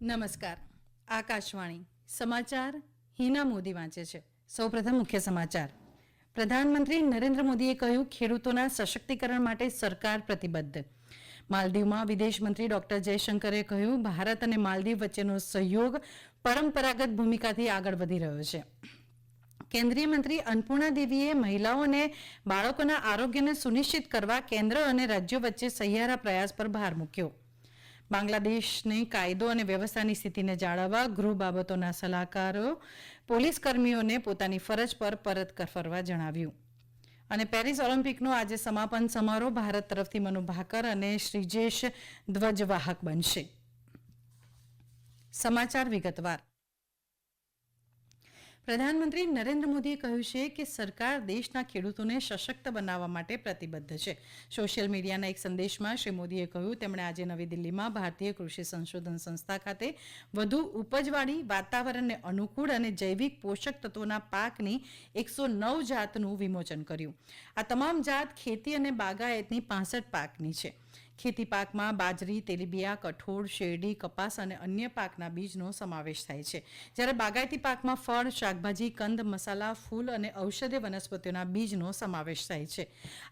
નમસ્કાર. આકાશવાણી સમાચાર હિના મોદી વાંચે છે. સૌપ્રથમ મુખ્ય સમાચાર. પ્રધાનમંત્રી નરેન્દ્ર મોદીએ કહ્યું, ખેડૂતોના સશક્તિકરણ માટે સરકાર પ્રતિબદ્ધ. માલદીવમાં વિદેશ મંત્રી ડોક્ટર જયશંકરે કહ્યું, ભારત અને માલદીવ વચ્ચેનો સહયોગ પરંપરાગત ભૂમિકાથી આગળ વધી રહ્યો છે. કેન્દ્રીય મંત્રી અન્નપૂર્ણા દેવીએ મહિલાઓ અને બાળકોના આરોગ્યને સુનિશ્ચિત કરવા કેન્દ્ર અને રાજ્યો વચ્ચે સહિયારા પ્રયાસ પર ભાર મૂક્યો. બાંગ્લાદેશની કાયદો અને વ્યવસ્થાની સ્થિતિને જાળવવા ગૃહ બાબતોના સલાહકારો પોલીસ કર્મીઓને પોતાની ફરજ પર પરત ફરવા જણાવ્યું. અને પેરિસ ઓલિમ્પિકનો આજે સમાપન સમારોહ ભારત તરફથી મનુ ભાકર અને શ્રીજેશ ધ્વજવાહક બનશે. સમાચાર વિગતવાર. પ્રધાનમંત્રી નરેન્દ્ર મોદીએ કહ્યું છે કે સરકાર દેશના ખેડૂતોને સશક્ત બનાવવા માટે પ્રતિબદ્ધ છે. સોશિયલ મીડિયાના એક સંદેશમાં શ્રી મોદીએ કહ્યું, તેમણે આજે નવી દિલ્હીમાં ભારતીય કૃષિ સંશોધન સંસ્થા ખાતે વધુ ઉપજવાળી, વાતાવરણને અનુકૂળ અને જૈવિક પોષક તત્વોના પાકની 109 જાતનું વિમોચન કર્યું. આ તમામ જાત ખેતી અને બાગાયતની 65 પાકની છે. ખેતી પાકમાં બાજરી, તેલીબિયા, કઠોળ, શેરડી, કપાસ અને અન્ય પાકના બીજનો સમાવેશ થાય છે. જ્યારે બાગાયતી પાકમાં ફળ, શાકભાજી, કંદ, મસાલા, ફૂલ અને ઔષધીય વનસ્પતિઓના બીજનો સમાવેશ થાય છે.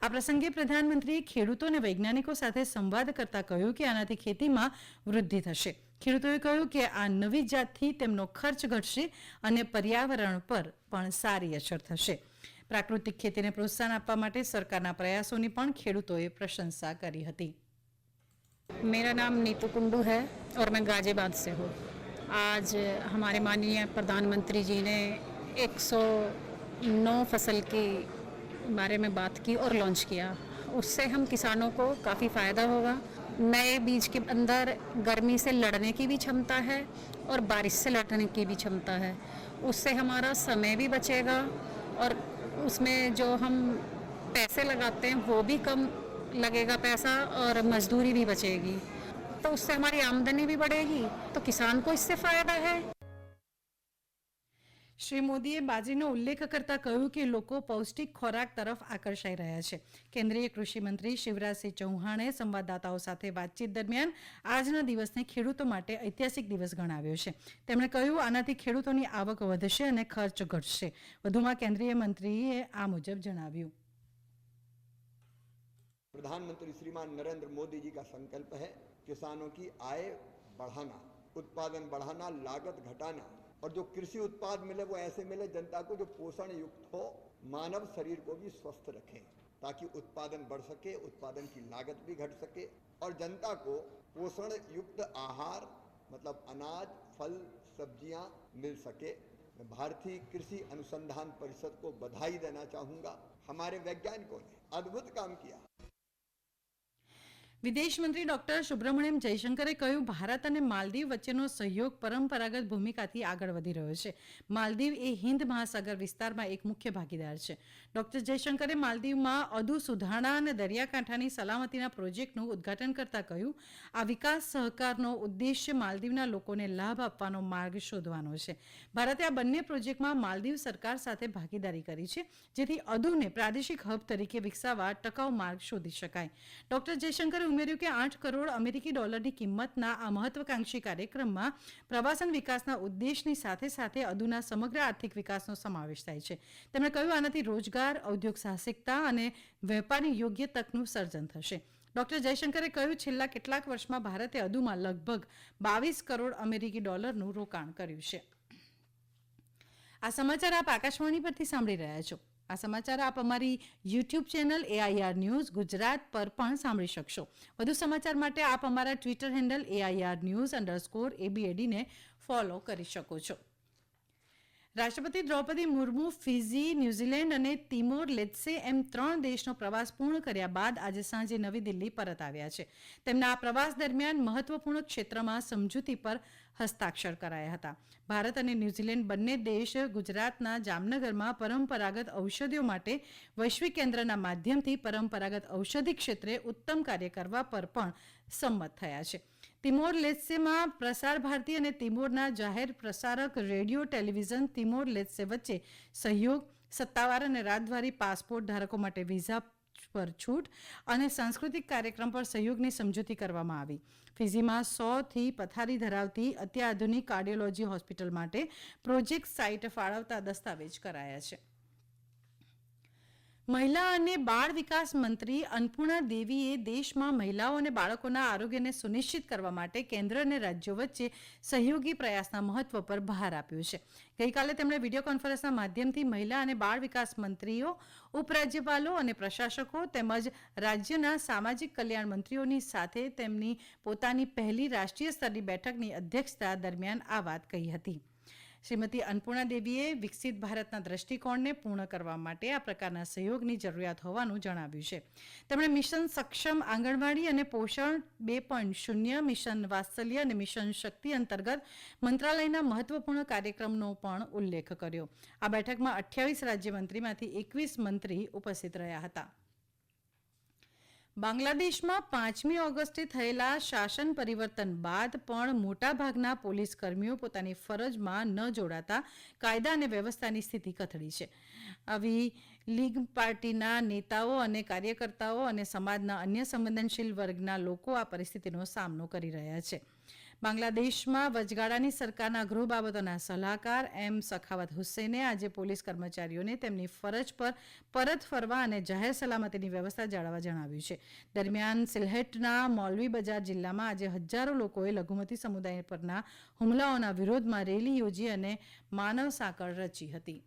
આ પ્રસંગે પ્રધાનમંત્રીએ ખેડૂતો અને વૈજ્ઞાનિકો સાથે સંવાદ કરતા કહ્યું કે આનાથી ખેતીમાં વૃદ્ધિ થશે. ખેડૂતોએ કહ્યું કે આ નવી જાતથી તેમનો ખર્ચ ઘટશે અને પર્યાવરણ પર પણ સારી અસર થશે. પ્રાકૃતિક ખેતીને પ્રોત્સાહન આપવા માટે સરકારના પ્રયાસોની પણ ખેડૂતોએ પ્રશંસા કરી હતી. मेरा नाम नीतू कुंडू है और मैं गाजियाबाद से हूँ. आज हमारे माननीय प्रधानमंत्री जी ने 109 फसल के बारे में बात की और लॉन्च किया. उससे हम किसानों को काफ़ी फ़ायदा होगा. नए बीज के अंदर गर्मी से लड़ने की भी क्षमता है और बारिश से लड़ने की भी क्षमता है. उससे हमारा समय भी बचेगा और उसमें जो हम पैसे लगाते हैं वो भी कम लगेगा पैसा और मजदूरी भी बचेगी. तो उससे हमारी आमदनी भी बढ़ेगी, तो किसान को इससे फायदा है. શ્રી મોદીએ બાજરીનો ઉલ્લેખ કરતા કહ્યું કે લોકો પૌષ્ટિક ખોરાક તરફ આકર્ષાઈ રહ્યા છે. કેન્દ્રીય કૃષિ મંત્રી શિવરાજસિંહ ચૌહાણે સંવાદદાતાઓ સાથે વાતચીત દરમિયાન આજના દિવસને ખેડૂતો માટે ઐતિહાસિક દિવસ ગણાવ્યો છે. તેમણે કહ્યું, આનાથી ખેડૂતોની આવક વધશે અને ખર્ચ ઘટશે. વધુમાં કેન્દ્રીય મંત્રીએ આ મુજબ જણાવ્યું. प्रधानमंत्री श्रीमान नरेंद्र मोदी जी का संकल्प है किसानों की आय बढ़ाना, उत्पादन बढ़ाना, लागत घटाना और जो कृषि उत्पाद मिले वो ऐसे मिले जनता को जो पोषण युक्त हो, मानव शरीर को भी स्वस्थ रखें ताकि उत्पादन बढ़ सके, उत्पादन की लागत भी घट सके और जनता को पोषण युक्त आहार मतलब अनाज, फल, सब्जियां मिल सके. मैं भारतीय कृषि अनुसंधान परिषद को बधाई देना चाहूँगा. हमारे वैज्ञानिकों ने अद्भुत काम किया. વિદેશ મંત્રી ડોક્ટર સુબ્રમણ્યમ જયશંકરે કહ્યું, ભારત અને માલદીવ વચ્ચેનો સહયોગ પરંપરાગત ભૂમિકાથી આગળ વધી રહ્યો છે. માલદીવ એ હિન્દ મહાસાગર વિસ્તારમાં એક મુખ્ય ભાગીદાર છે. ડોક્ટર જયશંકરે માલદીવમાં અદુ સુધારણા અને દરિયાકાંઠાની સલામતીના પ્રોજેક્ટનું ઉદ્ઘાટન કરતા કહ્યું, આ વિકાસ સહકારનો ઉદ્દેશ્ય માલદીવના લોકોને લાભ આપવાનો માર્ગ શોધવાનો છે. ભારતે આ બંને પ્રોજેક્ટમાં માલદીવ સરકાર સાથે ભાગીદારી કરી છે, જેથી અદુને પ્રાદેશિક હબ તરીકે વિકસાવવા ટકાઉ માર્ગ શોધી શકાય. ડોક્ટર જયશંકરે ઉમેર્યું કે 8 કરોડ અમેરિકી ડોલરની કિંમતના આ મહત્વાકાંક્ષી કાર્યક્રમમાં પ્રવાસન વિકાસના ઉદ્દેશની સાથે સાથે અદુના સમગ્ર આર્થિક વિકાસનો સમાવેશ થાય છે. તેમણે કહ્યું, આનાથી રોજગાર, ઔદ્યોગિક સાહસિકતા અને વેપારની યોગ્ય તકનું સર્જન થશે. ડોક્ટર જયશંકરે કહ્યું, છેલ્લા કેટલાક વર્ષમાં ભારતે અદુમાં લગભગ 22 કરોડ અમેરિકી ડોલરનું રોકાણ કર્યું છે. આ સમાચાર આપ આકાશવાણી પરથી સાંભળી રહ્યા છો. આ સમાચાર આપ અમારી YouTube channel AIR news Gujarat પર પણ સાંભળી શકશો. વધુ સમાચાર માટે આપ અમારા ટ્વિટર હેન્ડલ AIR_news_ABAD ને ફોલો કરી શકો છો. રાષ્ટ્રપતિ દ્રૌપદી મુર્મુ ફિજી, ન્યૂઝીલેન્ડ અને તિમોર લેત્સે એમ 3 દેશનો પ્રવાસ પૂર્ણ કર્યા બાદ આજે સાંજે નવી દિલ્હી પરત આવ્યા છે. તેમના આ પ્રવાસ દરમિયાન મહત્વપૂર્ણ ક્ષેત્રમાં સમજૂતી પર હસ્તાક્ષર કરાયા હતા. ભારત અને ન્યૂઝીલેન્ડ બંને દેશ ગુજરાતના જામનગરમાં પરંપરાગત ઔષધિઓ માટે વૈશ્વિક કેન્દ્રના માધ્યમથી પરંપરાગત ઔષધિ ક્ષેત્રે ઉત્તમ કાર્ય કરવા પર પણ સંમત થયા છે. તિમોર લેત્સેમાં પ્રસાર ભારતી અને તિમોરના જાહેર પ્રસારક રેડિયો ટેલિવિઝન તિમોર લેત્સે વચ્ચે સહયોગ, સત્તાવાર અને રાજદ્વારી પાસપોર્ટ ધારકો માટે વિઝા પર છૂટ અને સાંસ્કૃતિક કાર્યક્રમ પર સહયોગની સમજૂતી કરવામાં આવી. ફિજીમાં 100થી પથારી ધરાવતી અત્યાધુનિક કાર્ડિયોલોજી હોસ્પિટલ માટે પ્રોજેક્ટ સાઇટ ફાળવતા દસ્તાવેજ કરાયા છે. મહિલા અને બાળ વિકાસ મંત્રી અન્નપૂર્ણા દેવીએ દેશમાં મહિલાઓ અને બાળકોના આરોગ્યને સુનિશ્ચિત કરવા માટે કેન્દ્ર અને રાજ્યો વચ્ચે સહયોગી પ્રયાસના મહત્વ પર ભાર આપ્યો છે. ગઈકાલે તેમણે વિડીયો કોન્ફરન્સના માધ્યમથી મહિલા અને બાળ વિકાસ મંત્રીઓ, ઉપરાજ્યપાલો અને પ્રશાસકો તેમજ રાજ્યના સામાજિક કલ્યાણ મંત્રીઓની સાથે તેમની પોતાની પહેલી રાષ્ટ્રીય સ્તરની બેઠકની અધ્યક્ષતા દરમિયાન આ વાત કહી હતી. શ્રીમતી અન્નપૂર્ણા દેવીએ વિકસિત ભારતના દ્રષ્ટિકોણને પૂર્ણ કરવા માટે આ પ્રકારના સહયોગની જરૂરિયાત હોવાનું જણાવ્યું છે. તેમણે મિશન સક્ષમ આંગણવાડી અને પોષણ 2.0, મિશન વાત્સલ્ય અને મિશન શક્તિ અંતર્ગત મંત્રાલયના મહત્વપૂર્ણ કાર્યક્રમનો પણ ઉલ્લેખ કર્યો. આ બેઠકમાં 28 રાજ્યમંત્રીમાંથી 21 મંત્રી ઉપસ્થિત રહ્યા હતા. બાંગ્લાદેશમાં 5મી ઓગસ્ટે થયેલા શાસન પરિવર્તન બાદ પણ મોટાભાગના પોલીસ કર્મીઓ પોતાની ફરજમાં ન જોડાતા કાયદા અને વ્યવસ્થાની સ્થિતિ કથળી છે. આવી લીગ પાર્ટીના નેતાઓ અને કાર્યકર્તાઓ અને સમાજના અન્ય સંવેદનશીલ વર્ગના લોકો આ પરિસ્થિતિનો સામનો કરી રહ્યા છે. બાંગ્લાદેશમાં વચગાળાની સરકારના ગૃહ બાબતોના સલાહકાર એમ સખાવત હુસૈને આજે પોલીસ કર્મચારીઓને તેમની ફરજ પર પરત ફરવા અને જાહેર સલામતીની વ્યવસ્થા જાળવવા જણાવ્યું છે. દરમિયાન સિલહેટના મૌલવી બજાર જિલ્લામાં આજે હજારો લોકોએ લઘુમતી સમુદાય પરના હુમલાઓના વિરોધમાં રેલી યોજી અને માનવ સાંકળ રચી હતી.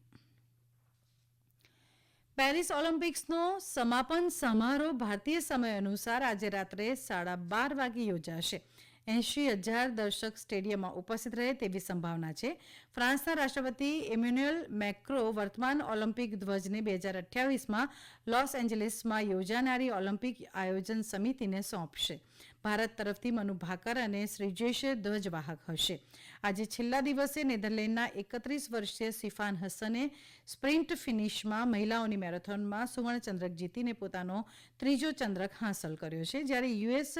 પેરિસ ઓલિમ્પિક્સનો સમાપન સમારોહ ભારતીય સમય અનુસાર આજે રાત્રે 12:30 વાગે યોજાશે. 80,000 દર્શક સ્ટેડિયમમાં ઉપસ્થિત રહે તેવી સંભાવના છે. ફ્રાન્સના રાષ્ટ્રપતિ ઇમેન્યુએલ મેક્રો વર્તમાન ઓલિમ્પિક ધ્વજને 2028માં લોસ એન્જલિસમાં યોજાનારી ઓલિમ્પિક આયોજન સમિતિને સોંપશે. ભારત તરફથી મનુ ભાકર અને શ્રીજેશ ધ્વજવાહક હશે. આજે છેલ્લા દિવસે નેધરલેન્ડના 31 વર્ષીય સિફાન હસને સ્પ્રિન્ટ ફિનિશમાં મહિલાઓની મેરેથોનમાં સુવર્ણચંદ્રક જીતીને પોતાનો ત્રીજો ચંદ્રક હાંસલ કર્યો છે. જ્યારે યુએસ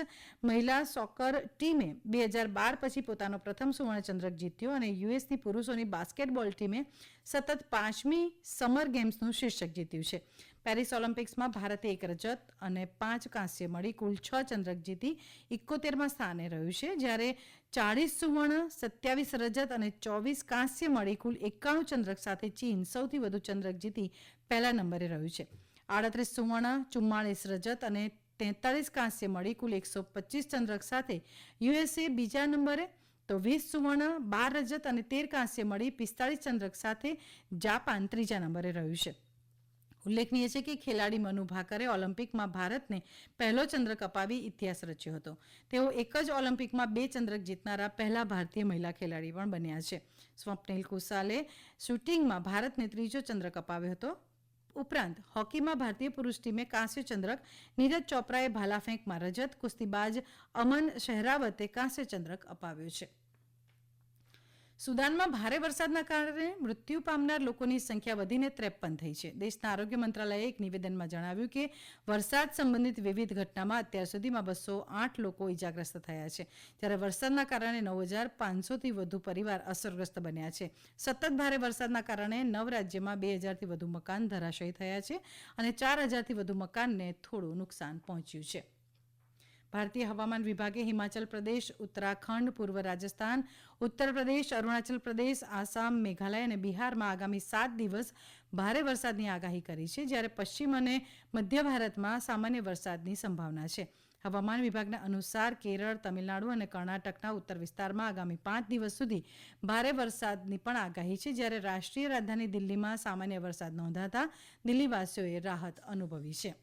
મહિલા સોકર ટીમે 2012 પછી પોતાનો પ્રથમ સુવર્ણચંદ્રક જીત્યો અને યુએસની પુરુષોની બાસ્કેટબોલ ટીમે સતત 5મી સમર ગેમ્સનું શીર્ષક જીત્યું છે. પેરિસ ઓલિમ્પિક્સમાં ભારતે 1 રજત અને 5 કાંસ્ય મળી કુલ 6 ચંદ્રક જીતી 71માં સ્થાને રહ્યું છે. જ્યારે 40 સુવર્ણ, 27 રજત અને 24 કાંસ્ય મળી કુલ 91 ચંદ્રક સાથે ચીન સૌથી વધુ ચંદ્રક જીતી પહેલા નંબરે રહ્યું છે. 38 સુવર્ણ, 44 રજત અને 43 કાંસ્ય મળી કુલ 125 ચંદ્રક સાથે યુએસએ બીજા નંબરે, તો 20 સુવર્ણ, 12 રજત અને 13 કાંસ્ય મળી 45 ચંદ્રક સાથે જાપાન ત્રીજા નંબરે રહ્યું છે. ઉલ્લેખનીય છે કે ખેલાડી મનુ ભાકરે ઓલિમ્પિકમાં ભારતને પહેલો ચંદ્રક અપાવી ઇતિહાસ રચ્યો હતો. તેઓ એક જ ઓલિમ્પિકમાં 2 ચંદ્રક જીતનારા પહેલા ભારતીય મહિલા ખેલાડી પણ બન્યા છે. સ્વપ્નિલ કુસાલે શૂટિંગમાં ભારતને ત્રીજો ચંદ્રક અપાવ્યો હતો. ઉપરાંત હોકીમાં ભારતીય પુરુષ ટીમે કાંસ્ય ચંદ્રક, નીરજ ચોપરાએ ભાલાફેંકમાં રજત, કુસ્તીબાજ અમન શહેરાવતે કાંસ્ય ચંદ્રક અપાવ્યો છે. સુદાનમાં ભારે વરસાદના કારણે મૃત્યુ પામનાર લોકોની સંખ્યા વધીને 53 થઈ છે. દેશના આરોગ્ય મંત્રાલયે એક નિવેદનમાં જણાવ્યું કે વરસાદ સંબંધિત વિવિધ ઘટનામાં અત્યાર સુધીમાં 208 લોકો ઇજાગ્રસ્ત થયા છે. જ્યારે વરસાદના કારણે 9,500થી વધુ પરિવાર અસરગ્રસ્ત બન્યા છે. સતત ભારે વરસાદના કારણે 9 રાજ્યમાં 2,000થી વધુ મકાન ધરાશયી થયા છે અને 4,000થી વધુ મકાનને થોડું નુકસાન પહોંચ્યું છે. ભારતીય હવામાન વિભાગે હિમાચલ પ્રદેશ, ઉત્તરાખંડ, પૂર્વ રાજસ્થાન, ઉત્તર પ્રદેશ, અરુણાચલ પ્રદેશ, આસામ, મેઘાલય અને બિહારમાં આગામી 7 દિવસ ભારે વરસાદની આગાહી કરી છે. જ્યારે પશ્ચિમ અને મધ્ય ભારતમાં સામાન્ય વરસાદની સંભાવના છે. હવામાન વિભાગના અનુસાર કેરળ, તમિલનાડુ અને કર્ણાટકના ઉત્તર વિસ્તારમાં આગામી 5 દિવસ સુધી ભારે વરસાદની પણ આગાહી છે. જ્યારે રાષ્ટ્રીય રાજધાની દિલ્હીમાં સામાન્ય વરસાદ નોંધાતા દિલ્હીવાસીઓએ રાહત અનુભવી છે.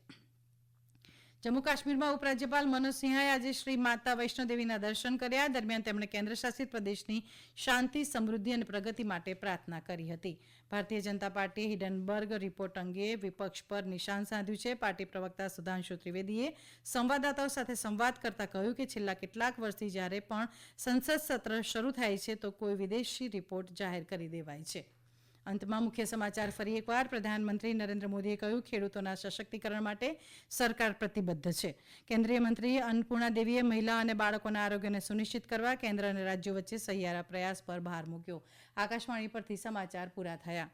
જમ્મુ કાશ્મીરમાં ઉપરાજ્યપાલ મનોજ સિંહાએ આજે શ્રી માતા વૈષ્ણોદેવીના દર્શન કર્યા. દરમિયાન તેમણે કેન્દ્રશાસિત પ્રદેશની શાંતિ, સમૃદ્ધિ અને પ્રગતિ માટે પ્રાર્થના કરી હતી. ભારતીય જનતા પાર્ટીએ હિડનબર્ગ રિપોર્ટ અંગે વિપક્ષ પર નિશાન સાધ્યું છે. પાર્ટી પ્રવક્તા સુધાંશુ ત્રિવેદીએ સંવાદદાતાઓ સાથે સંવાદ કરતા કહ્યું કે છેલ્લા કેટલાક વર્ષથી જ્યારે પણ સંસદ સત્ર શરૂ થાય છે તો કોઈ વિદેશી રિપોર્ટ જાહેર કરી દેવાય છે. અંતમાં મુખ્ય સમાચાર ફરી એકવાર. પ્રધાનમંત્રી નરેન્દ્ર મોદીએ કહ્યું, ખેડૂતોના સશક્તિકરણ માટે સરકાર પ્રતિબદ્ધ છે. કેન્દ્રીય મંત્રી અન્નપૂર્ણા દેવીએ મહિલા અને બાળકોના આરોગ્યને સુનિશ્ચિત કરવા કેન્દ્ર અને રાજ્યો વચ્ચે સહિયારા પ્રયાસ પર ભાર મૂક્યો. આકાશવાણી પરથી સમાચાર પૂરા થયા.